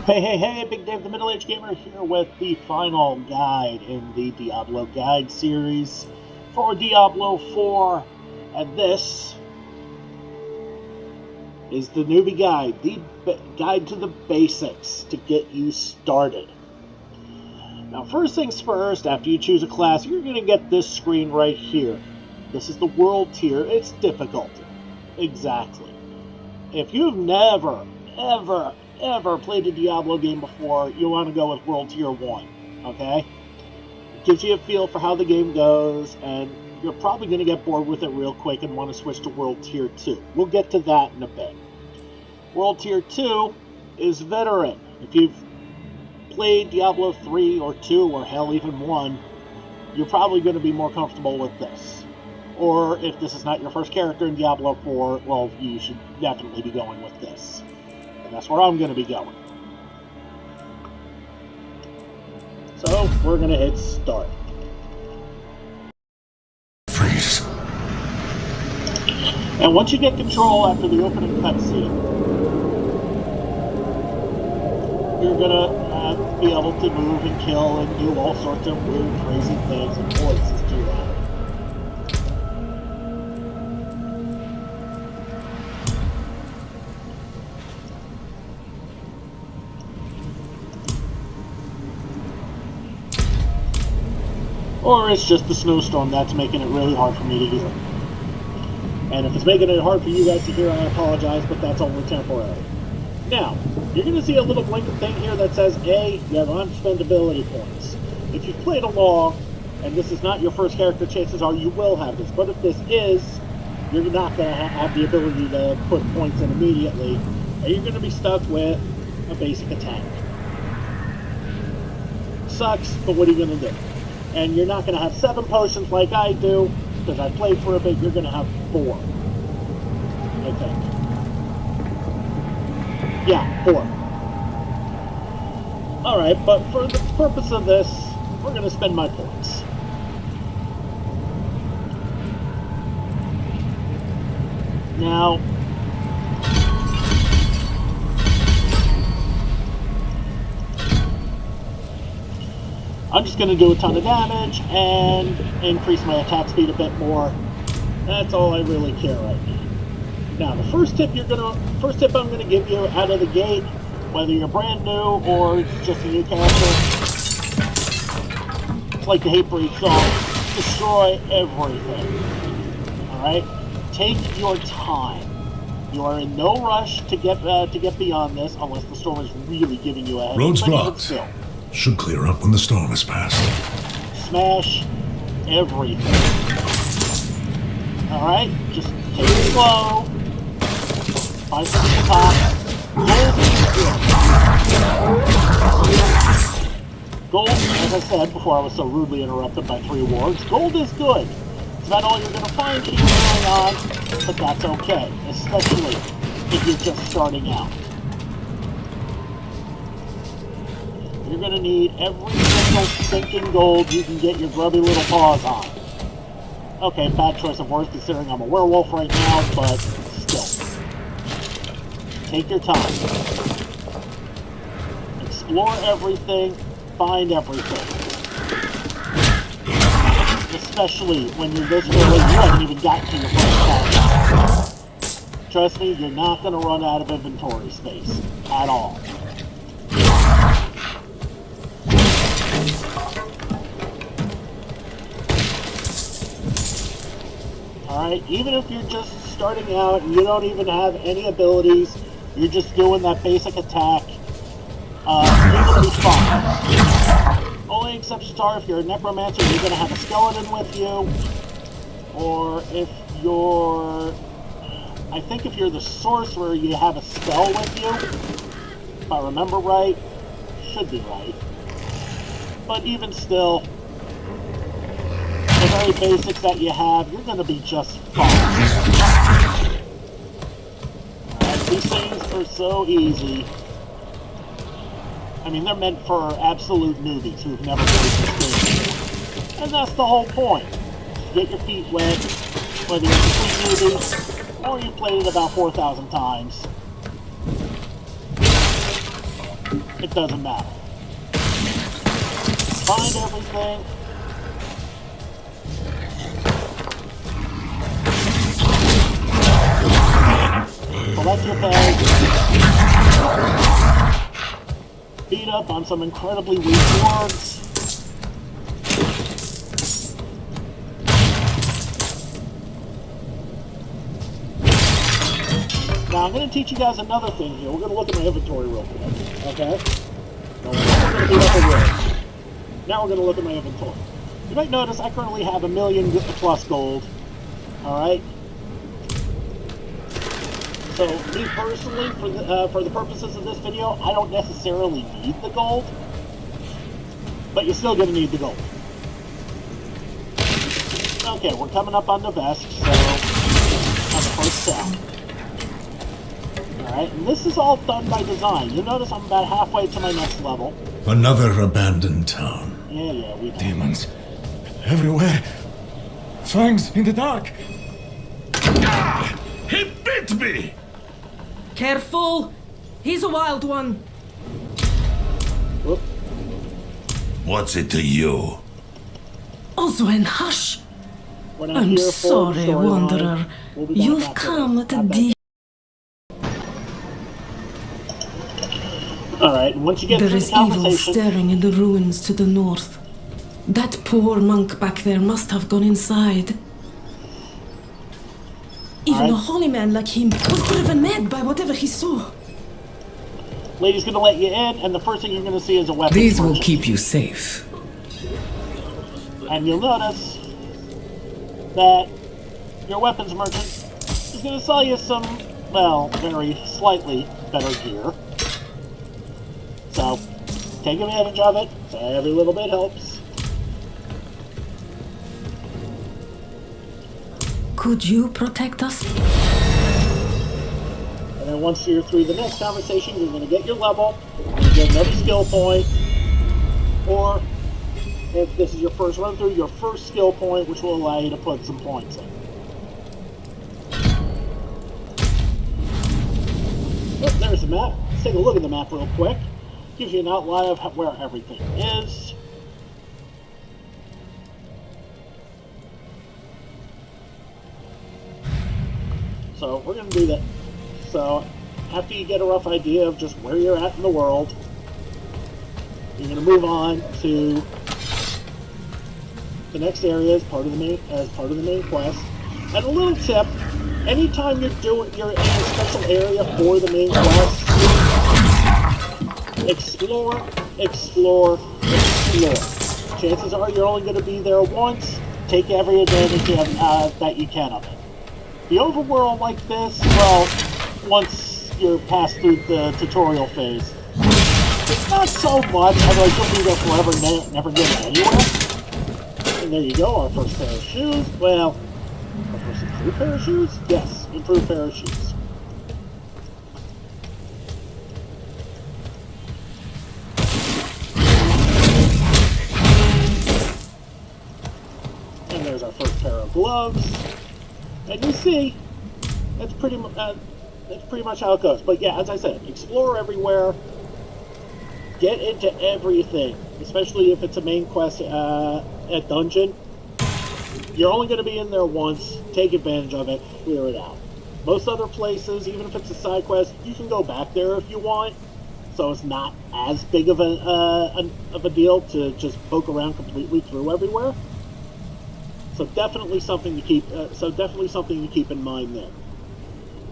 Hey, Big Dave the Middle-Aged Gamer here with the final guide in the Diablo guide series for Diablo 4, and this is the newbie guide, the guide to the basics to get you started. Now, first things first, after you choose a class, you're going to get this screen right here. This is the world tier. It's difficulty. Exactly. If you've never, ever played a Diablo game before, you want to go with World Tier 1, okay? It gives you a feel for how the game goes, and you're probably going to get bored with it real quick and want to switch to World Tier 2. We'll get to that in a bit. World Tier 2 is Veteran. If you've played Diablo 3 or 2 or hell even 1, you're probably going to be more comfortable with this. Or if this is not your first character in Diablo 4, well, you should definitely be going with this. And that's where I'm going to be going. So, we're going to hit start. Freeze. And once you get control after the opening cutscene, you're going to be able to move and kill and do all sorts of weird, crazy things, and boy, this is too loud. Or it's just the snowstorm that's making it really hard for me to hear. And if it's making it hard for you guys to hear, I apologize, but that's only temporary. Now, you're going to see a little blinking thing here that says, A, you have unspent ability points. If you've played along, and this is not your first character, chances are you will have this. But if this is, you're not going to have the ability to put points in immediately, and you're going to be stuck with a basic attack. Sucks, but what are you going to do? And you're not going to have 7 potions like I do, because I played for a bit. You're going to have 4. I think. Yeah, 4. Alright, but for the purpose of this, we're going to spend my points. Now, I'm just going to do a ton of damage and increase my attack speed a bit more. That's all I really care right now. Now, the first tip I'm going to give you out of the gate, whether you're brand new or it's just a new character, it's like the Hatebreed song, destroy everything. Alright? Take your time. You are in no rush to get beyond this, unless the storm is really giving you a headache. Road's blocked. Should clear up when the storm has passed. Smash everything. Alright? Just take it slow. Find something at the top. Gold is good. Gold, as I said before I was so rudely interrupted by 3 wards, gold is good. It's about all you're going to find here early on, but that's okay. Especially if you're just starting out. You're going to need every single stinking gold you can get your grubby little paws on. Okay, bad choice of words considering I'm a werewolf right now, but still. Take your time. Explore everything, find everything. Especially when you're this early, you haven't even gotten to your first attack. Trust me, you're not going to run out of inventory space at all. Alright, even if you're just starting out and you don't even have any abilities, you're just doing that basic attack, you're going to be fine. Only exceptions are if you're a necromancer, you're going to have a skeleton with you, or if you're, I think if you're the sorcerer, you have a spell with you, if I remember right, should be right, but even still, the very basics that you have, you're going to be just fine. Alright, these things are so easy. I mean, they're meant for absolute newbies who've never played this game. And that's the whole point. Get your feet wet, whether you're a complete newbie, or you've played it about 4,000 times. it doesn't matter. Find everything. Collect your bag. Beat up on some incredibly weak wards. Now I'm going to teach you guys another thing here. We're going to look at my inventory real quick, okay? Now we're going to beat up a ward. Now we're going to look at my inventory. You might notice I currently have 1 million plus gold. Alright? So, me personally, for the purposes of this video, I don't necessarily need the gold. But you're still going to need the gold. Okay, we're coming up on the vest, so on the first sound. Alright, and this is all done by design. You'll notice I'm about halfway to my next level. Another abandoned town. Yeah, we know. Demons everywhere. Fangs in the dark. Ah! He bit me! Careful! He's a wild one. Whoop. What's it to you? Oswen, hush! We're not I'm here for the sorry, storyline. Wanderer. We'll be back You've after come this. at a Not deep... Alright, and once you get There through is the evil conversation... staring in the ruins to the north. That poor monk back there must have gone inside. Even Alright. a holy man like him was driven mad by whatever he saw. Lady's gonna let you in, and the first thing you're gonna see is a weapon. These will keep you safe. And you'll notice that your weapons merchant is gonna sell you some, well, very slightly better gear. So, take advantage of it. Every little bit helps. Could you protect us? And then once you're through the next conversation, you're going to get your level, you're going to get another skill point, or if this is your first run through, your first skill point, which will allow you to put some points in. Oh, there's the map. Let's take a look at the map real quick. Gives you an outline of where everything is. So we're going to do that. So after you get a rough idea of just where you're at in the world, you're going to move on to the next area as part of the main quest. And a little tip: anytime you're in a special area for the main quest, explore, explore, explore. Chances are you're only going to be there once. Take every advantage that you can of it. The overworld like this, well, once you're past through the tutorial phase, it's not so much, otherwise you'll be there forever, never get anywhere. And there you go, our first pair of shoes. Well, our first improved pair of shoes? Yes, improved pair of shoes. And there's our first pair of gloves. And you see, that's pretty much how it goes. But yeah, as I said, explore everywhere, get into everything, especially if it's a main quest at dungeon. You're only going to be in there once. Take advantage of it, clear it out. Most other places, even if it's a side quest, you can go back there if you want. So it's not as big of a deal to just poke around completely through everywhere. So definitely something to keep in mind there.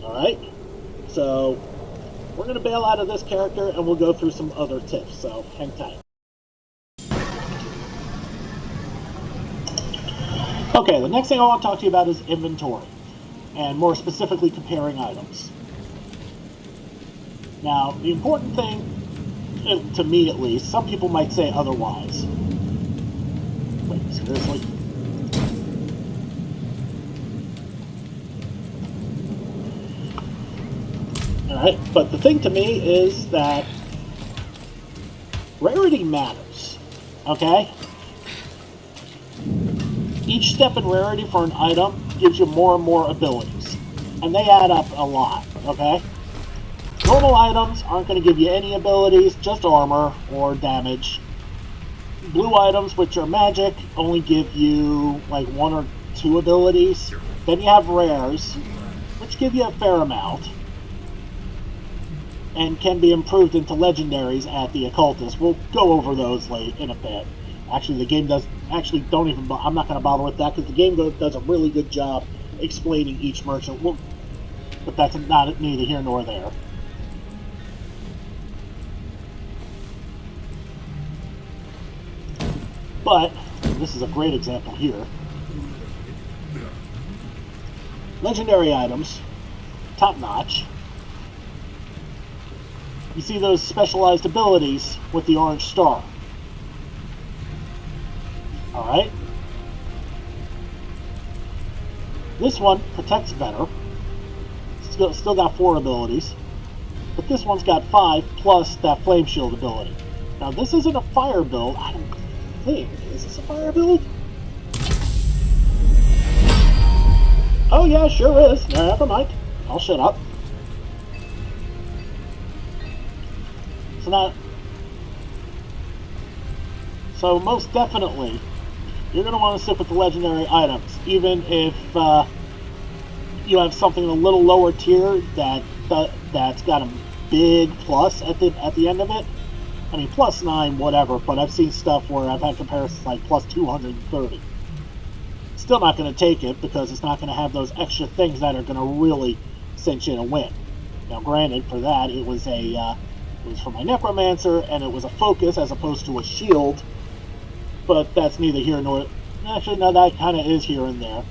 All right. So we're going to bail out of this character and we'll go through some other tips. So hang tight. Okay, the next thing I want to talk to you about is inventory, and more specifically comparing items. Now, the important thing, to me at least, some people might say otherwise. Wait, seriously? Alright, but the thing to me is that rarity matters, okay? Each step in rarity for an item gives you more and more abilities, and they add up a lot, okay? Normal items aren't going to give you any abilities, just armor or damage. Blue items, which are magic, only give you like 1 or 2 abilities. Then you have rares, which give you a fair amount, and can be improved into legendaries at the occultist. We'll go over those late in a bit. Actually, the game does. Actually, don't even. I'm not going to bother with that because the game does a really good job explaining each merchant. But that's not neither here nor there. But this is a great example here. Legendary items, top notch. You see those specialized abilities with the orange star. Alright. This one protects better. Still got 4 abilities. But this one's got 5 plus that flame shield ability. Now this isn't a fire build. I don't think. Is this a fire build? Oh yeah, sure is. Never mind. I'll shut up. So most definitely, you're going to want to stick with the legendary items, even if you have something a little lower tier that's got a big plus at the end of it. I mean, plus 9, whatever, but I've seen stuff where I've had comparisons like plus 230. Still not going to take it because it's not going to have those extra things that are going to really cinch in a win. Now, granted, for that it was for my necromancer and it was a focus as opposed to a shield, but that's neither here nor. Actually, no, that kind of is here and there.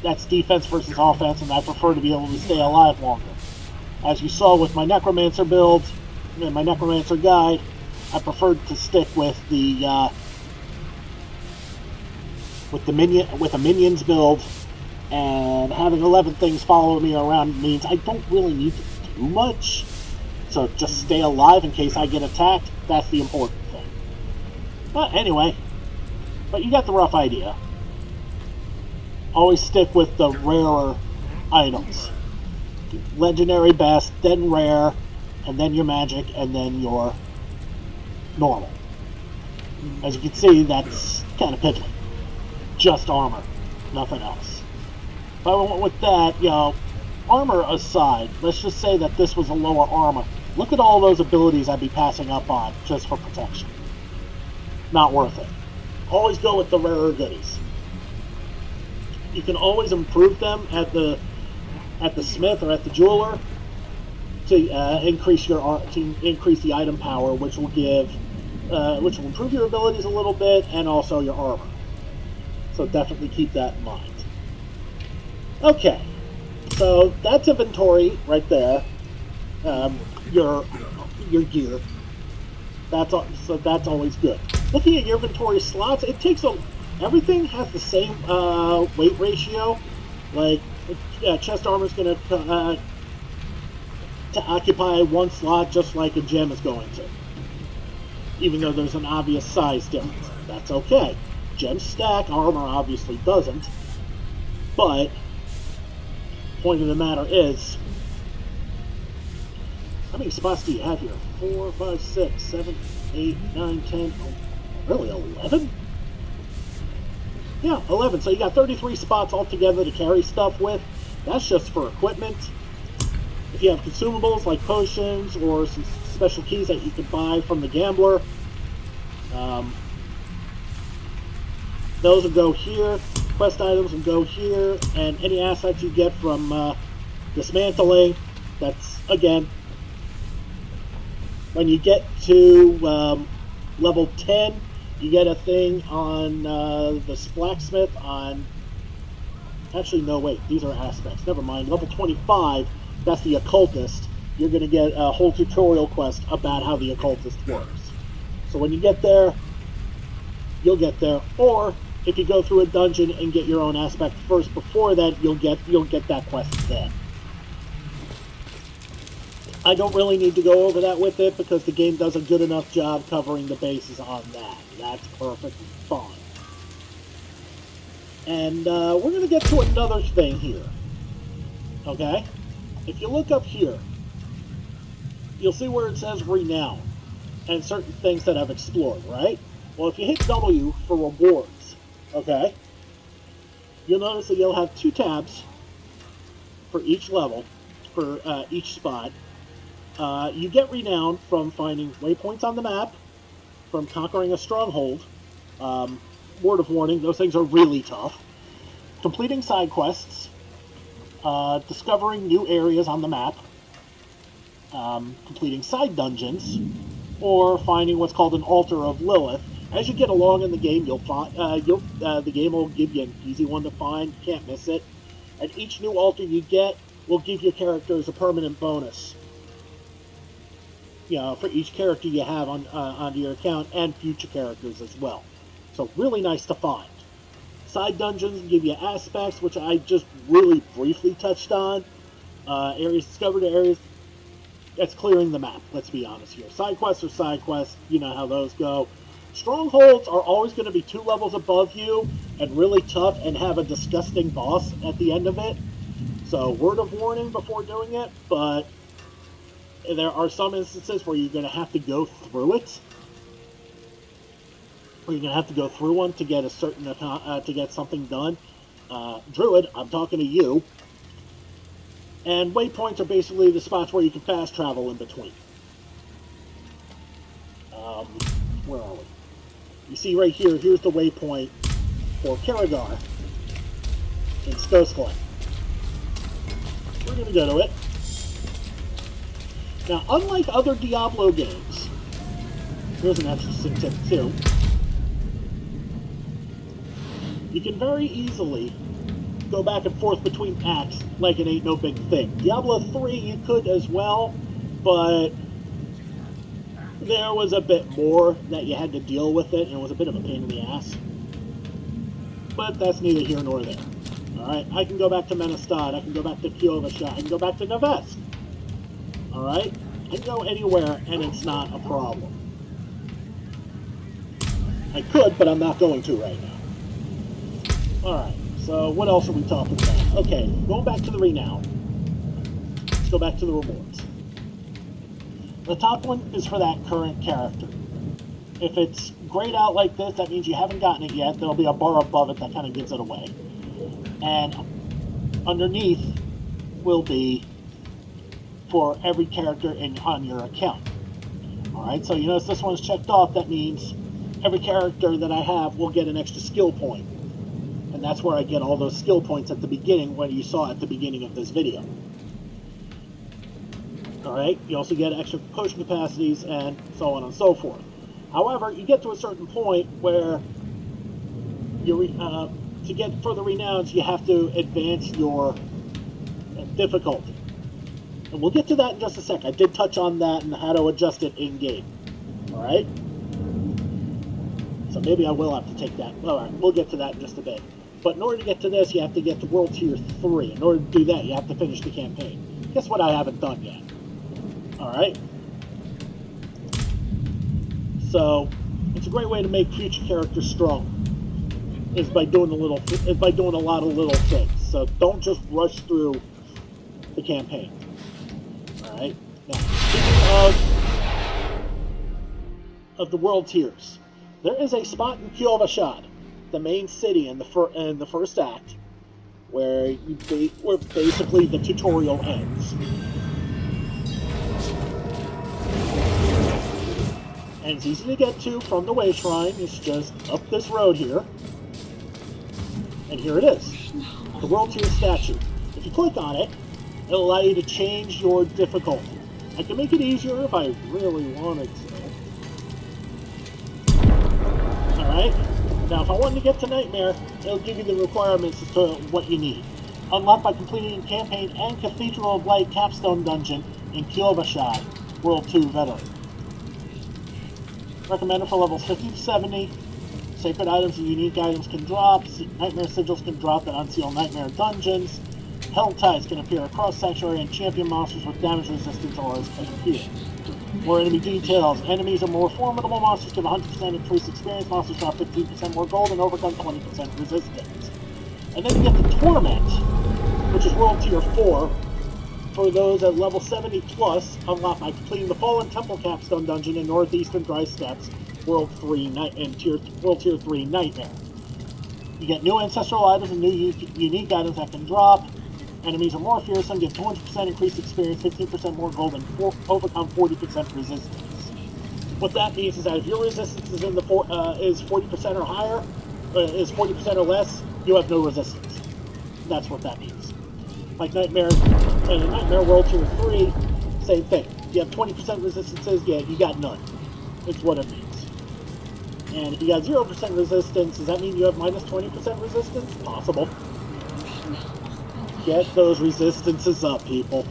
That's defense versus offense, and I prefer to be able to stay alive longer. As you saw with my necromancer build, and my necromancer guide, I preferred to stick with the a minions build, and having 11 things follow me around means I don't really need to do much. So just stay alive in case I get attacked. That's the important thing. But anyway, but you got the rough idea. Always stick with the rarer items. Legendary best, then rare, and then your magic, and then your normal. As you can see, that's kind of piddly. Just armor, nothing else. But with that, you know, armor aside, let's just say that this was a lower armor. Look at all those abilities I'd be passing up on just for protection. Not worth it. Always go with the rarer goodies. You can always improve them at the smith or at the jeweler to increase the item power, which will improve your abilities a little bit and also your armor. So definitely keep that in mind. Okay, so that's inventory right there. Your gear. That's always good. Looking at your inventory slots, it takes everything has the same weight ratio. Like chest armor is going to occupy 1 slot, just like a gem is going to. Even though there's an obvious size difference, that's okay. Gems stack, armor obviously doesn't. But point of the matter is, how many spots do you have here? 4, 5, 6, 7, 8, 9, 10. Oh, really, 11? Yeah, 11. So you got 33 spots altogether to carry stuff with. That's just for equipment. If you have consumables like potions or some special keys that you can buy from the gambler, those will go here. Quest items will go here, and any assets you get from dismantling, that's, again, when you get to level 10, you get a thing on the blacksmith on... Actually, no, wait, these are aspects. Never mind. Level 25, that's the occultist. You're going to get a whole tutorial quest about how the occultist works. So when you get there, you'll get there. Or if you go through a dungeon and get your own aspect first before that, you'll get that quest then. I don't really need to go over that with it because the game does a good enough job covering the bases on that. That's perfectly fine. And we're going to get to another thing here. Okay? If you look up here, you'll see where it says Renown and certain things that I've explored, right? Well, if you hit W for rewards, okay, you'll notice that you'll have 2 tabs for each level, for each spot. You get Renown from finding waypoints on the map, from conquering a stronghold. Word of warning, those things are really tough. Completing side quests, discovering new areas on the map, completing side dungeons, or finding what's called an altar of Lilith. As you get along in the game, the game will give you an easy one to find. You can't miss it. And each new altar you get will give your characters a permanent bonus. For each character you have onto your account, and future characters as well. So really nice to find. Side dungeons give you aspects, which I just really briefly touched on. Areas discovered, areas that's clearing the map. Let's be honest here. Side quests are side quests. You know how those go. Strongholds are always going to be 2 levels above you and really tough and have a disgusting boss at the end of it. So word of warning before doing it, but there are some instances where you're going to have to go through it. Or you're going to have to go through one to get a certain to get something done. Druid, I'm talking to you. And waypoints are basically the spots where you can fast travel in between. Where are we? You see right here, here's the waypoint for Karagar in Skosklin. We're going to go to it. Now, unlike other Diablo games, here's an interesting tip too. You can very easily go back and forth between acts like it ain't no big thing. Diablo 3 you could as well, but there was a bit more that you had to deal with it, and it was a bit of a pain in the ass. But that's neither here nor there. Alright, I can go back to Menestad, I can go back to Kyovasha, I can go back to Nevesk. Alright? I can go anywhere and it's not a problem. I could, but I'm not going to right now. Alright, so what else are we talking about? Okay, going back to the Renown. Let's go back to the rewards. The top one is for that current character. If it's grayed out like this, that means you haven't gotten it yet. There'll be a bar above it that kind of gives it away. And underneath will be for every character on your account. Alright, so you notice this one's checked off. That means every character that I have will get an extra skill point. And that's where I get all those skill points at the beginning, when you saw at the beginning of this video. Alright, you also get extra potion capacities and so on and so forth. However, you get to a certain point where to get further renowns, you have to advance your difficulty. And we'll get to that in just a sec. I did touch on that and how to adjust it in-game. Alright? So maybe I will have to take that. Alright, we'll get to that in just a bit. But in order to get to this, you have to get to World Tier 3. In order to do that, you have to finish the campaign. Guess what I haven't done yet? Alright? So, it's a great way to make future characters strong. Is by doing a lot of little things. So don't just rush through the campaign. Alright? Now, speaking of the world tiers, there is a spot in Kyovasha, the main city in the first act, where basically the tutorial ends. And it's easy to get to from the Way Shrine. It's just up this road here. And here it is, the World Tier statue. If you click on it, it'll allow you to change your difficulty. I can make it easier if I really wanted to. Alright, now if I wanted to get to Nightmare, it'll give you the requirements as to what you need. Unlocked by completing campaign and Cathedral of Light capstone dungeon in Kyovasha, World 2 veteran. Recommended for levels 50 to 70. Sacred items and unique items can drop. Nightmare sigils can drop in unsealed Nightmare dungeons. Hell tides can appear across Sanctuary, and champion monsters with damage resistance auras can appear. More enemy details. Enemies are more formidable. Monsters give 100% increased experience. Monsters drop 15% more gold and overcome 20% resistance. And then you get the Torment, which is World Tier 4, for those at level 70 plus, unlock by completing the Fallen Temple Capstone Dungeon in Northeastern Dry Steppes, World 3 World Tier 3 Nightmare. You get new ancestral items and new unique items that can drop. Enemies are more fearsome, give 200% increased experience, 15% more gold, and overcome 40% resistance. What that means is that if your resistance is in the is 40% or higher, is 40% or less, you have no resistance. That's what that means. Like Nightmare World Tier 3, same thing. You have 20% resistances, yeah, you got none. It's what it means. And if you got 0% resistance, does that mean you have minus 20% resistance? Possible. Get those resistances up, people.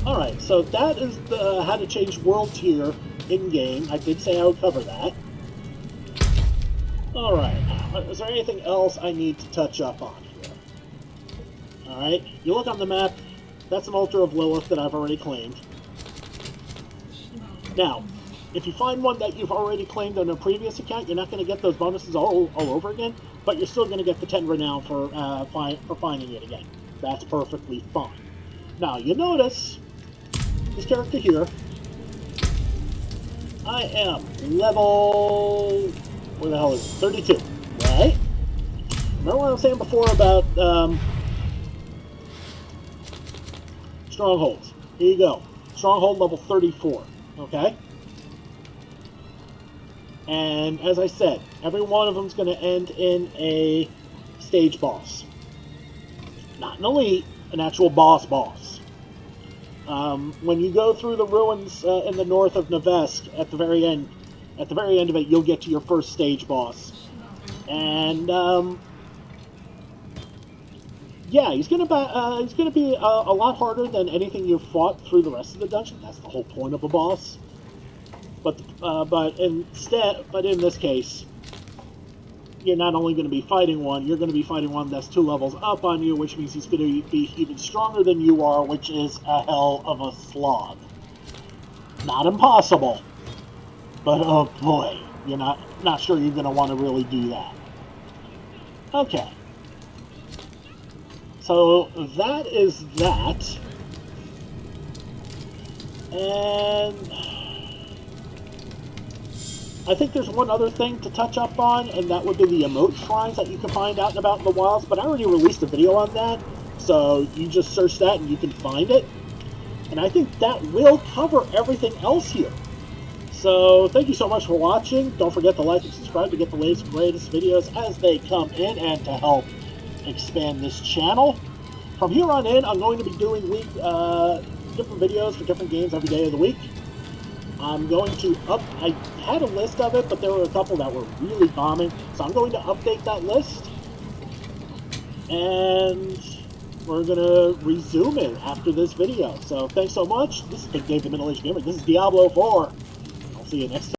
Alright, so that is how to change world tier in-game. I did say I would cover that. Alright, is there anything else I need to touch up on here? Alright, you look on the map, that's an altar of Lilith that I've already claimed. Now, if you find one that you've already claimed on a previous account, you're not going to get those bonuses all over again, but you're still going to get the 10 renown for finding it again. That's perfectly fine. Now, you notice, this character here, I am level, where the hell is it? 32, right? Remember what I was saying before about strongholds? Here you go. Stronghold level 34, okay? And as I said, every one of them is going to end in a stage boss. Not an elite, an actual boss. When you go through the ruins in the north of Nevesk, at the very end of it, you'll get to your first stage boss. And yeah, he's gonna be a lot harder than anything you've fought through the rest of the dungeon. That's the whole point of a boss. But in this case, you're not only going to be fighting one, you're going to be fighting one that's 2 levels up on you, which means he's going to be even stronger than you are, which is a hell of a slog. Not impossible, but oh boy, you're not sure you're going to want to really do that. Okay. So that is that. And I think there's one other thing to touch up on, and that would be the emote shrines that you can find out and about in the wilds, but I already released a video on that, so you just search that and you can find it. And I think that will cover everything else here. So thank you so much for watching. Don't forget to like and subscribe to get the latest and greatest videos as they come in and to help expand this channel. From here on in, I'm going to be doing different videos for different games every day of the week. I'm going to I had a list of it, but there were a couple that were really bombing, so I'm going to update that list, and we're going to resume it after this video. So thanks so much. This is Big Dave, the Middle-Aged Gamer. This is Diablo 4. I'll see you next time.